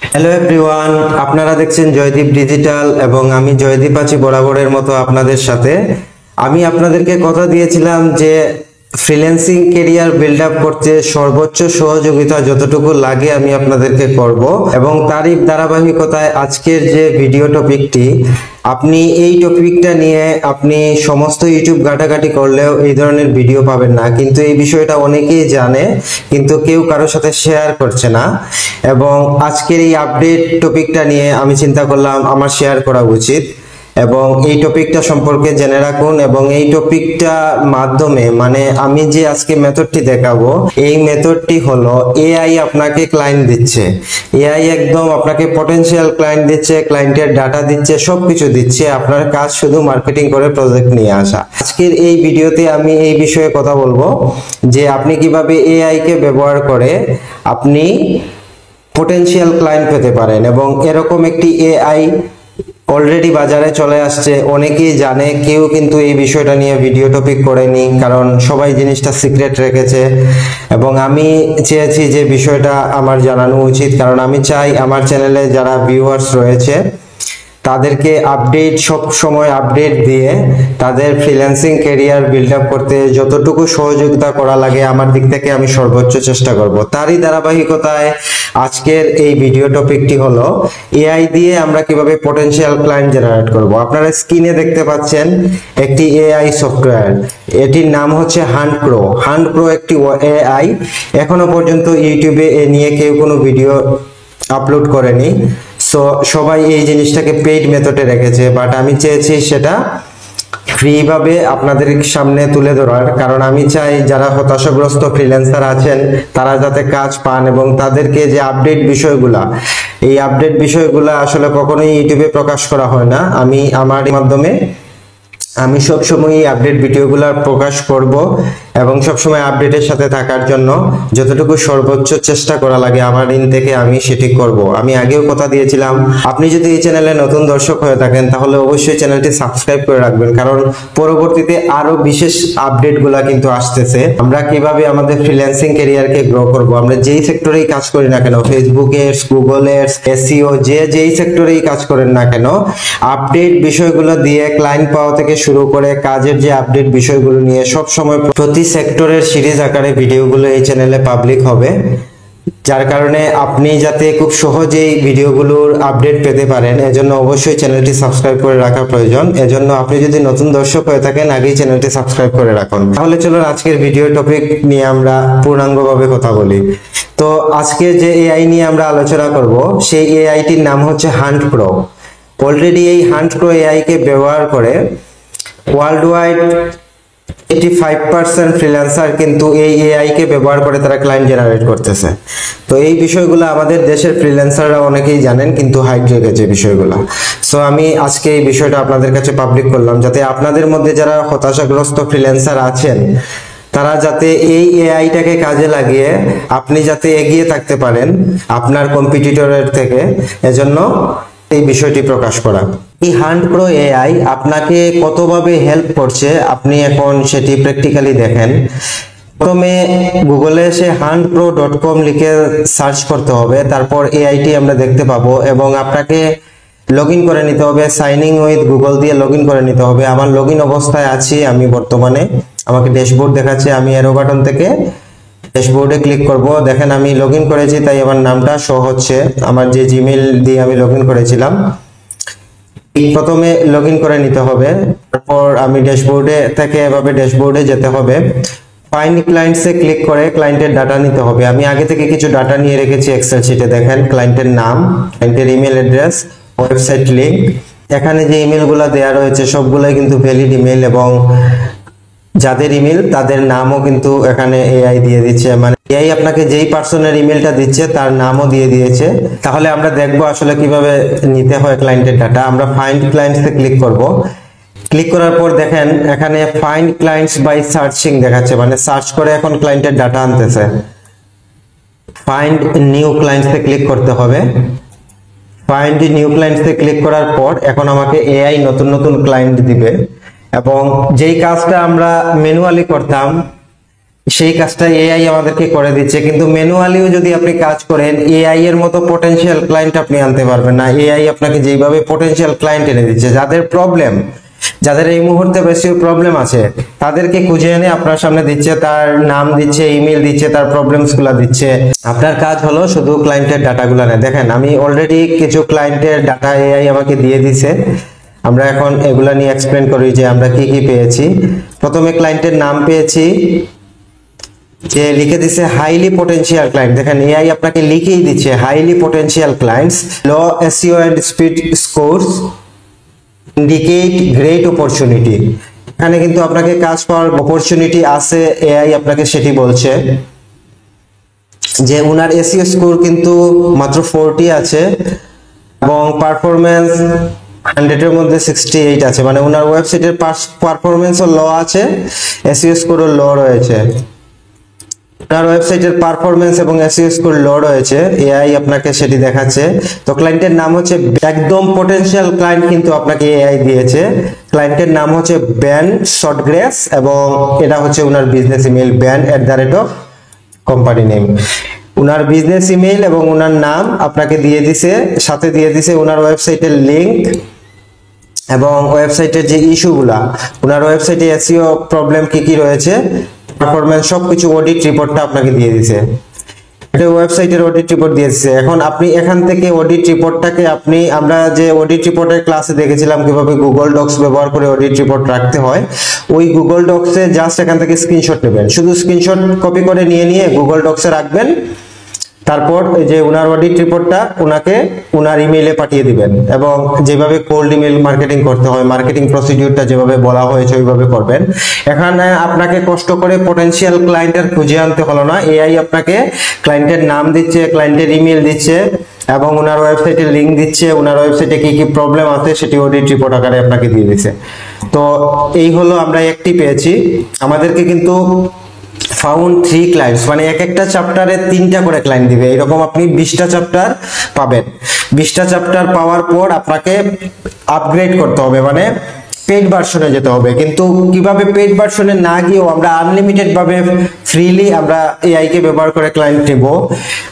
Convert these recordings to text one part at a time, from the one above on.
Hello everyone, আপনারা দেখছেন Joydeep digital এবং আমি জয়দীপ আছি বরাবরের মতো আপনাদের সাথে। আমি আপনাদেরকে কথা দিয়েছিলাম যে ফ্রিল্যান্সিং ক্যারিয়ার বিল্ড আপ করতে সর্বোচ্চ সহযোগিতা যতটুকু লাগে আমি আপনাদেরকে করব এবং তারই ধারাবাহিকতায় আজকের যে ভিডিও টপিকটি, আপনি এই টপিকটা নিয়ে আপনি সমস্ত ইউটিউব ঘাটাঘাটি করলেও এই ধরনের ভিডিও পাবেন না, কিন্তু এই বিষয়টা অনেকেই জানে কিন্তু কেউ কারোর সাথে শেয়ার করছে না। এবং আজকের এই আপডেট টপিকটা নিয়ে আমি চিন্তা করলাম আমার শেয়ার করা উচিত এবং এই টপিকটা সম্পর্কে জেনে রাখুন। এবং এই টপিকটা মাধ্যমে মানে আমি যে আজকে মেথডটি দেখাবো, এই মেথডটি হলো এআই আপনাকে ক্লায়েন্ট দিচ্ছে। এআই একদম আপনাকে পটেনশিয়াল ক্লায়েন্ট দিচ্ছে, ক্লায়েন্টের ডাটা দিচ্ছে, সবকিছু দিচ্ছে। আপনার কাজ শুধু মার্কেটিং করে প্রজেক্ট নিয়ে আসা। আজকের এই ভিডিওতে আমি এই বিষয়ে কথা বলবো যে আপনি কিভাবে এআই কে ব্যবহার করে আপনি পটেনশিয়াল ক্লায়েন্ট পেতে পারেন। এবং এরকম একটি এআই অলরেডি বাজারে চলে আসছে, অনেকেই জানে, কেউ কিন্তু এই বিষয়টা নিয়ে ভিডিও টপিক করেনি, কারণ সবাই জিনিসটা সিক্রেট রেখেছে। এবং আমি চেয়েছি যে বিষয়টা আমার জানানো উচিত, কারণ আমি চাই আমার চ্যানেলে যারা ভিউয়ার্স রয়েছে তাদেরকে আপডেট, সব সময় আপডেট দিয়ে তাদের ফ্রিল্যান্সিং ক্যারিয়ার বিল্ড আপ করতে যতটুকু সহযোগিতা করা লাগে আমার দিক থেকে আমি সর্বোচ্চ চেষ্টা করব। তারই ধারাবাহিকতায় আজকের এই ভিডিও টপিকটি হলো এআই দিয়ে আমরা কিভাবে পটেনশিয়াল ক্লায়েন্ট জেনারেট করব। আপনারা স্ক্রিনে দেখতে পাচ্ছেন একটি এআই সফটওয়্যার, এটির নাম হচ্ছে হান্ট প্রো। হান্ট প্রো একটি এআই, এখনো পর্যন্ত ইউটিউবে এ নিয়ে কেউ কোনো ভিডিও আপলোড করেনি। সো সবাই এই জিনিসটাকে পেইড মেথডে রেখেছে, বাট আমি চেয়েছি সেটা ফ্রি ভাবে আপনাদের সামনে তুলে ধরার, কারণ আমি চাই যারা হতাশাগ্রস্ত ফ্রিল্যান্সার আছেন তারা যাতে কাজ পান। এবং তাদেরকে যে আপডেট বিষয়গুলা, এই আপডেট বিষয়গুলা আসলে কখনোই ইউটিউবে প্রকাশ করা হয় না। আমি আমার মাধ্যমে আমি সবসময় এই আপডেট ভিডিওগুলো প্রকাশ করব এবং সবসময় আপডেটের সাথে থাকার জন্য যতটুকু সর্বোচ্চ চেষ্টা করা লাগে আমার দিন থেকে আমি সেটি করব। আমি আগেও কথা দিয়েছিলাম, আপনি যদি এই চ্যানেলে নতুন দর্শক হয়ে থাকেন তাহলে অবশ্যই চ্যানেলটি সাবস্ক্রাইব করে রাখবেন, কারণ পরবর্তীতে আরো বিশেষ আপডেটগুলো কিন্তু আসতেছে। আমরা কিভাবে আমাদের ফ্রিল্যান্সিং ক্যারিয়ারকে গ্রো করব, আমরা যেই সেক্টরেই কাজ করি না কেন, Facebook ads, Google ads, SEO, যেই সেক্টরেই কাজ করেন না কেন, আপডেট বিষয়গুলো দিয়ে ক্লায়েন্ট পাওয়া থেকে শুরু করে কাজের যে আপডেট বিষয়গুলো নিয়ে সব সময় প্রতি সেক্টরের সিরিজ আকারে ভিডিওগুলো এই চ্যানেলে পাবলিক হবে, যার কারণে আপনি যাতে খুব সহজেই ভিডিওগুলোর আপডেট পেতে পারেন। এজন্য অবশ্যই চ্যানেলটি সাবস্ক্রাইব করে রাখা প্রয়োজন। এজন্য আপনি যদি নতুন দর্শক হয়ে থাকেন আগেই চ্যানেলটি সাবস্ক্রাইব করে রাখুন। তাহলে চলুন আজকের ভিডিও টপিক নিয়ে আমরা পূর্ণাঙ্গভাবে কথা বলি। তো আজকে যে এআই নিয়ে আমরা আলোচনা করব সেই এআইটির নাম হচ্ছে হান্ট প্রো। অলরেডি এই হান্ট প্রো এআই কে ব্যবহার করে ওয়ার্ল্ড ওয়াইড 85% ফ্রিল্যান্সার কিন্তু এই এআই কে ব্যবহার করে তারা ক্লায়েন্ট জেনারেট করতেছে। তো এই বিষয়গুলো আমাদের দেশের ফ্রিল্যান্সাররা অনেকেই জানেন, কিন্তু হাইড রেখেছে বিষয়গুলো। সো আমি আজকে এই বিষয়টা আপনাদের কাছে পাবলিক করলাম, যাতে আপনাদের মধ্যে যারা হতাশাগ্রস্ত ফ্রিল্যান্সার আছেন তারা যাতে এই এআইটাকে কাজে লাগিয়ে আপনি যাতে এগিয়ে থাকতে পারেন আপনার কম্পিটিটরের থেকে, এজন্য এই বিষয়টি প্রকাশ করা। এই হান্ট প্রো এআই আপনাকে কতভাবে হেল্প করছে আপনি এখন সেটি প্র্যাকটিক্যালি দেখেন। প্রথমে গুগলে এসে huntpro.com লিখে সার্চ করতে হবে, তারপর এআইটি আমরা দেখতে পাবো এবং আপনাকে লগইন করে নিতে হবে। সাইনিং উইথ গুগল দিয়ে লগইন করে নিতে হবে। আমার লগইন অবস্থায় আছি আমি বর্তমানে, আমাকে ড্যাশবোর্ড দেখাচ্ছে। আমি এরো বাটন থেকে ড্যাশবোর্ডে ক্লিক করব। দেখেন আমি লগইন করেছি, তাই আমার নামটা শো হচ্ছে, আমার যে জিমেইল দিয়ে আমি লগইন করেছিলাম। প্রথমে লগইন করে নিতে হবে, তারপর আমি ড্যাশবোর্ডে থেকে এভাবে ড্যাশবোর্ডে যেতে হবে। ফাইন্ড ক্লায়েন্টস এ ক্লিক করে ক্লায়েন্টের ডাটা নিতে হবে। আমি আগে থেকে কিছু ডাটা নিয়ে রেখেছি এক্সেল শিটে। দেখেন ক্লায়েন্টের নাম, ক্লায়েন্টের ইমেল অ্যাড্রেস, ওয়েবসাইট লিংক। এখানে যে ইমেলগুলো দেওয়া রয়েছে সবগুলোই কিন্তু ভ্যালিড ইমেল এবং যাদের ইমেল তাদের নামও কিন্তু এখানে এআই দিয়ে দিচ্ছে। মানে এআই আপনাকে যেই পার্সনের ইমেলটা দিচ্ছে তার নামও দিয়ে দিয়েছে। তাহলে আমরা দেখবো আসলে কিভাবে নিতে হয় ক্লায়েন্টের ডাটা। আমরা ফাইন্ড ক্লায়েন্টস এ ক্লিক করব। ক্লিক করার পর দেখেন এখানে ফাইন্ড ক্লায়েন্টস বাই সার্চিং দেখাচ্ছে, মানে সার্চ করে এখন ক্লায়েন্টের ডাটা আনতেছে। ফাইন্ড নিউ ক্লায়েন্টস এ ক্লিক করতে হবে। ফাইন্ড নিউ ক্লায়েন্টস এ ক্লিক করার পর এখন আমাকে এআই নতুন নতুন ক্লায়েন্ট দিবে এবং যেই কাজটা আমরা ম্যানুয়ালি করতাম সেই কাজটা এআই আমাদেরকে করে দিচ্ছে, কিন্তু ম্যানুয়ালিও যদি আপনি কাজ করেন এআই এর মতো পটেনশিয়াল ক্লায়েন্ট আপনি আনতে পারবেন না। এআই আপনাকে যেভাবে পটেনশিয়াল ক্লায়েন্ট এনে দিচ্ছে, যাদের এই মুহূর্তে বেশি প্রবলেম আছে তাদেরকে খুঁজে এনে আপনার সামনে দিচ্ছে, তার নাম দিচ্ছে, ইমেল দিচ্ছে, তার প্রবলেমস গুলা দিচ্ছে। আপনার কাজ হলো শুধু ক্লায়েন্টের ডাটাগুলো নেয়। দেখেন আমি অলরেডি কিছু ক্লায়েন্টের ডাটা এআই আমাকে দিয়ে দিছে। আমরা এখন এগুলা নিয়ে এক্সপ্লেন করি যে আমরা কি কি পেয়েছি। প্রথমে ক্লায়েন্টের নাম পেয়েছি, যে লিখে দিচ্ছে হাইলি পটেনশিয়াল ক্লায়েন্ট। দেখেন এআই আপনাকে লিখেই দিচ্ছে highly potential clients, low SEO and speed scores indicate great opportunity. এখানে কিন্তু আপনাকে কাজ পাওয়ার অপরচুনিটি আছে, এআই আপনাকে সেটি বলছে। যে উনার এসইও স্কোর কিন্তু মাত্র 40 আছে এবং পারফরম্যান্স 100 এর মধ্যে 68 আছে, মানে উনার ওয়েবসাইটের পারফরম্যান্সও লো আছে, এসইও স্কোরও লো রয়েছে। আপনার ওয়েবসাইটের পারফরম্যান্স এবং এসইও স্কোর লো রয়েছে, এআই আপনাকে সেটি দেখাচ্ছে। তো ক্লায়েন্টের নাম হচ্ছে, একদম পটেনশিয়াল ক্লায়েন্ট কিন্তু আপনাকে এআই দিয়েছে। ক্লায়েন্টের নাম হচ্ছে ব্যান শর্টগ্রেস এবং এটা হচ্ছে উনার business email ban@, company name, উনার বিজনেস ইমেল এবং উনার নাম আপনাকে দিয়ে দিছে। সাথে দিয়ে দিছে উনার ওয়েবসাইটের লিংক এবং ওয়েবসাইটের যে ইস্যুগুলা, উনার ওয়েবসাইটে এসইও প্রবলেম কি কি রয়েছে, পারফরম্যান্স সবকিছু অডিট রিপোর্টটা আপনাকে দিয়ে দিছে। এটা ওয়েবসাইটের অডিট রিপোর্ট দিয়েছে। এখন আপনি এখান থেকে অডিট রিপোর্টটাকে আমরা যে অডিট রিপোর্টের ক্লাসে দেখেছিলাম কিভাবে গুগল ডক্স ব্যবহার করে অডিট রিপোর্ট রাখতে হয়, ওই গুগল ডক্সে জাস্ট এখান থেকে স্ক্রিনশট নেবেন, শুধু স্ক্রিনশট কপি করে নিয়ে গুগল ডক্সে রাখবেন। তারপর এই যে উনার অডিট রিপোর্টটা উনাকে উনার ইমেইলে পাঠিয়ে দিবেন এবং যেভাবে কোল্ড ইমেল মার্কেটিং করতে হয়, মার্কেটিং প্রসিডিউরটা যেভাবে বলা হয়েছে ওইভাবে করবেন। এখানে আপনাকে কষ্ট করে পটেনশিয়াল ক্লায়েন্টের খুঁজে আনতে হলো না, এআই আপনাকে ক্লায়েন্টের নাম দিচ্ছে, ক্লায়েন্টের ইমেল দিচ্ছে এবং উনার ওয়েবসাইটের লিংক দিচ্ছে, উনার ওয়েবসাইটে কি কি প্রবলেম আছে সেটি অডিট রিপোর্ট আকারে আপনাকে দিয়ে দিচ্ছে। তো এই হলো আমরা একটি পেয়েছি। আমাদেরকে কিন্তু ফাউন্ড 3 ক্লায়েন্টস, মানে এক একটা চ্যাপ্টারে 3টা করে ক্লায়েন্ট দিবে, এরকম আপনি 20টা চ্যাপ্টার পাবেন। 20টা চ্যাপ্টার পাওয়ার পর আপনাকে আপগ্রেড করতে হবে, মানে পেইড ভার্সনে যেতে হবে। কিন্তু কিভাবে পেইড ভার্সনে না গিয়েও আমরা আনলিমিটেড ভাবে ফ্রিলি আমরা এআই কে ব্যবহার করে ক্লায়েন্ট নিব,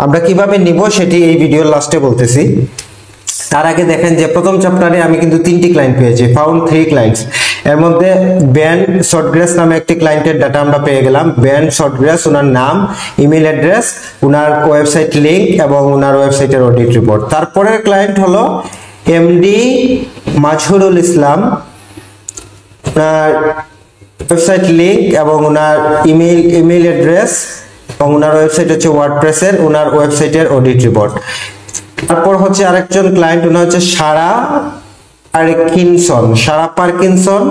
আমরা কিভাবে নিব সেটি এই ভিডিওর লাস্টে বলতেছি। তার আগে দেখেন যে প্রথম চ্যাপ্টারে আমি কিন্তু 3টি ক্লায়েন্ট পেয়েছি, ফাউন্ড 3 ক্লায়েন্টস। এর মধ্যে ব্যান শর্টগ্রেস নামে একটি ক্লায়েন্টের ডাটা আমরা পেয়ে গেলাম। ব্যান শর্টগ্রেস, ওনার নাম, ইমেল অ্যাড্রেস, ওনার ওয়েবসাইট লিংক এবং ওনার ওয়েবসাইটের অডিট রিপোর্ট। তারপরের ক্লায়েন্ট হলো এমডি মাজহুরুল ইসলাম, ওনার ওয়েবসাইট লিংক এবং ওনার ইমেল অ্যাড্রেস এবং ওনার ওয়েবসাইট হচ্ছে ওয়ার্ডপ্রেসের, ওনার ওয়েবসাইটের অডিট রিপোর্ট। তারপর হচ্ছে আরেকজন ক্লায়েন্ট, ওনার হচ্ছে সারা পার্কিনসন,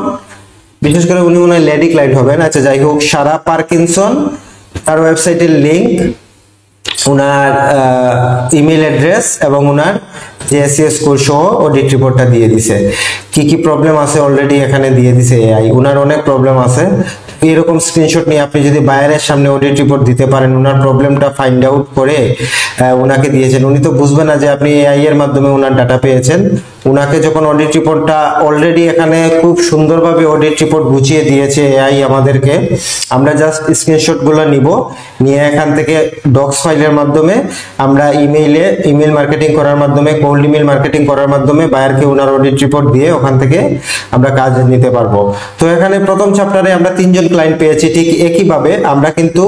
বিশেষ করে উনি মনে হয় লেডি ক্লায়েন্ট হবেন। আচ্ছা যাই হোক, সারা পার্কিনসন, তার ওয়েবসাইটের লিংক, ওনার ইমেল অ্যাড্রেস এবং ওনার যে এসইও স্কোর সহ অডিট রিপোর্টটা দিয়ে দিছে। কি কি প্রবলেম আছে অলরেডি এখানে দিয়ে দিছে এআই, ওনার অনেক প্রবলেম আছে। এরকম স্ক্রিনশট নিয়ে আপনি যদি বায়ারের সামনে অডিট রিপোর্ট দিতে পারেন, ওনার প্রবলেমটা ফাইন্ড আউট করে ওনাকে দিয়েছেন, উনি তো বুঝবে না যে আপনি এআই এর মাধ্যমে ওনার ডাটা পেয়েছেন। ওনাকে যখন অডিট রিপোর্টটা অলরেডি এখানে খুব সুন্দরভাবে অডিট রিপোর্ট গুছিয়ে দিয়েছে এআই আমাদেরকে, আমরা জাস্ট স্ক্রিনশট গুলো নিব, নিয়ে এখান থেকে ডক্স ফাইলের মাধ্যমে আমরা ইমেল মার্কেটিং করার মাধ্যমে, কোল্ড ইমেল মার্কেটিং করার মাধ্যমে বায়ারকে ওনার অডিট রিপোর্ট দিয়ে ওখান থেকে আমরা কাজ নিতে পারবো। তো এখানে প্রথম চ্যাপ্টারে আমরা 3জন ক্লায়েন্ট পেয়েছি। ঠিক একইভাবে আমরা কিন্তু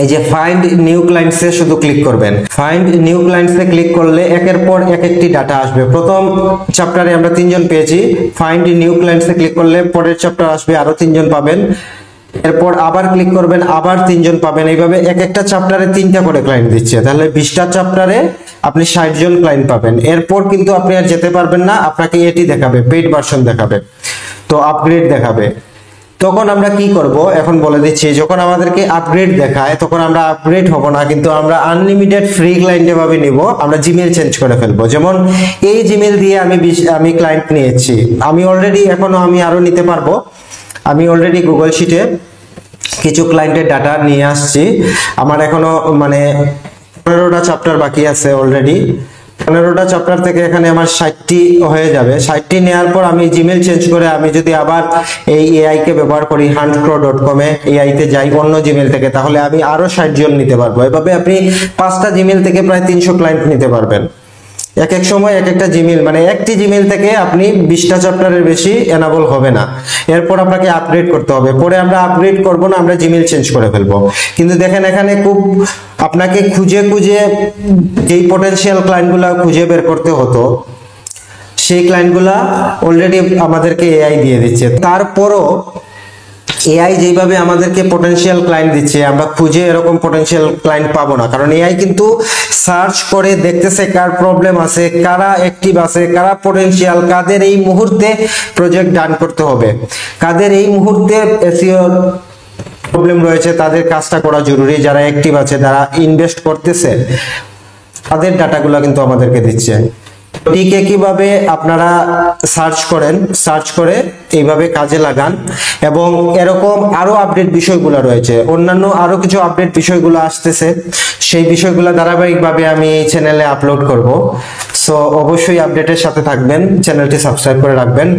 এই যে ফাইন্ড নিউ ক্লায়েন্টস এ শুধু ক্লিক করবেন। ফাইন্ড নিউ ক্লায়েন্টস এ ক্লিক করলে একের পর একটি ডাটা আসবে। প্রথম চ্যাপ্টারে আমরা 3জন পেয়েছি, ফাইন্ড নিউ ক্লায়েন্টস এ ক্লিক করলে পরের চ্যাপ্টার আসবে, আরো 3জন পাবেন। এরপর আবার ক্লিক করবেন, আবার 3জন পাবেন। এইভাবে এক একটা চ্যাপ্টারে 3টা করে ক্লায়েন্ট দিচ্ছে, তাহলে 20টা চ্যাপ্টারে আপনি 60 জন ক্লায়েন্ট পাবেন। এরপর কিন্তু আপনি আর যেতে পারবেন না, আপনাকে এটি দেখাবে, পেইড ভার্সন দেখাবে, তো আপগ্রেড দেখাবে। তখন আমরা কি করব এখন বলে দিচ্ছি। যখন আমাদেরকে আপগ্রেড দেখায় তখন আমরা আপগ্রেড হব না, কিন্তু আমরা আনলিমিটেড ফ্রি ক্লায়েন্ট এভাবে নিব। আমরা জিমেল চেঞ্জ করে ফেলবো। যেমন এই জিমেল দিয়ে আমি ক্লায়েন্ট নিয়েছি, আমি অলরেডি আমি আরো নিতে পারবো। আমি অলরেডি গুগল শিটে কিছু ক্লায়েন্টের ডাটা নিয়ে আসছি। আমার এখনো 15টা চ্যাপ্টার বাকি আছে অলরেডি। 15টা চ্যাপ্টার থেকে এখানে আমার 60টি হয়ে যাবে। 60টি নেওয়ার পর আমি জিমেল চেঞ্জ করে আমি যদি আবার এই এআই কে ব্যবহার করি huntpro.com এ এআই তে যাই অন্য জিমেল থেকে, তাহলে আমি আরো 60 জন নিতে পারবো। এভাবে আপনি 5টা জিমেল থেকে প্রায় 300 ক্লায়েন্ট নিতে পারবেন। এক এক সময় এক একটা জিমেল, মানে একটি জিমেল থেকে আপনি 20টা চ্যাপ্টারের বেশি এনাবল হবে না। এরপর আপনাকে আপগ্রেড করতে হবে। পরে আমরা আপগ্রেড করব না, আমরা জিমেল চেঞ্জ করে ফেলবো। কিন্তু দেখেন এখানে খুব আপনাকে খুঁজে খুঁজে যেই পটেনশিয়াল ক্লায়েন্টগুলো খুঁজে বের করতে হতো, সেই ক্লায়েন্টগুলা অলরেডি আমাদেরকে এআই দিয়ে দিচ্ছে। তারপরও এআই যেভাবে আমাদেরকে পটেনশিয়াল ক্লায়েন্ট দিচ্ছে, আমরা খুঁজে এরকম পটেনশিয়াল ক্লায়েন্ট পাবো না। কারণ এআই কিন্তু সার্চ করে দেখতেছে কার প্রবলেম আছে, কারা অ্যাক্টিভ আছে, কারা পটেনশিয়াল, কাদের এই মুহূর্তে প্রজেক্ট ডান করতে হবে, কাদের এই মুহূর্তে এসইও প্রবলেম রয়েছে, তাদের কাজটা করা জরুরি, যারা অ্যাক্টিভ আছে, যারা ইনভেস্ট করতেছে, তাদের ডাটাগুলো কিন্তু আমাদেরকে দিচ্ছে। টিকে কিভাবে আপনারা সার্চ করেন, সার্চ করে এইভাবে কাজে লাগান। এবং এরকম আরো আপডেট বিষয়গুলো রয়েছে, অন্যান্য আরো কিছু আপডেট বিষয়গুলো আসতেছে, সেই বিষয়গুলো ধারাবাহিকভাবে আমি এই চ্যানেলে আপলোড করব। সো অবশ্যই আপডেটের সাথে থাকবেন, চ্যানেলটি সাবস্ক্রাইব করে রাখবেন।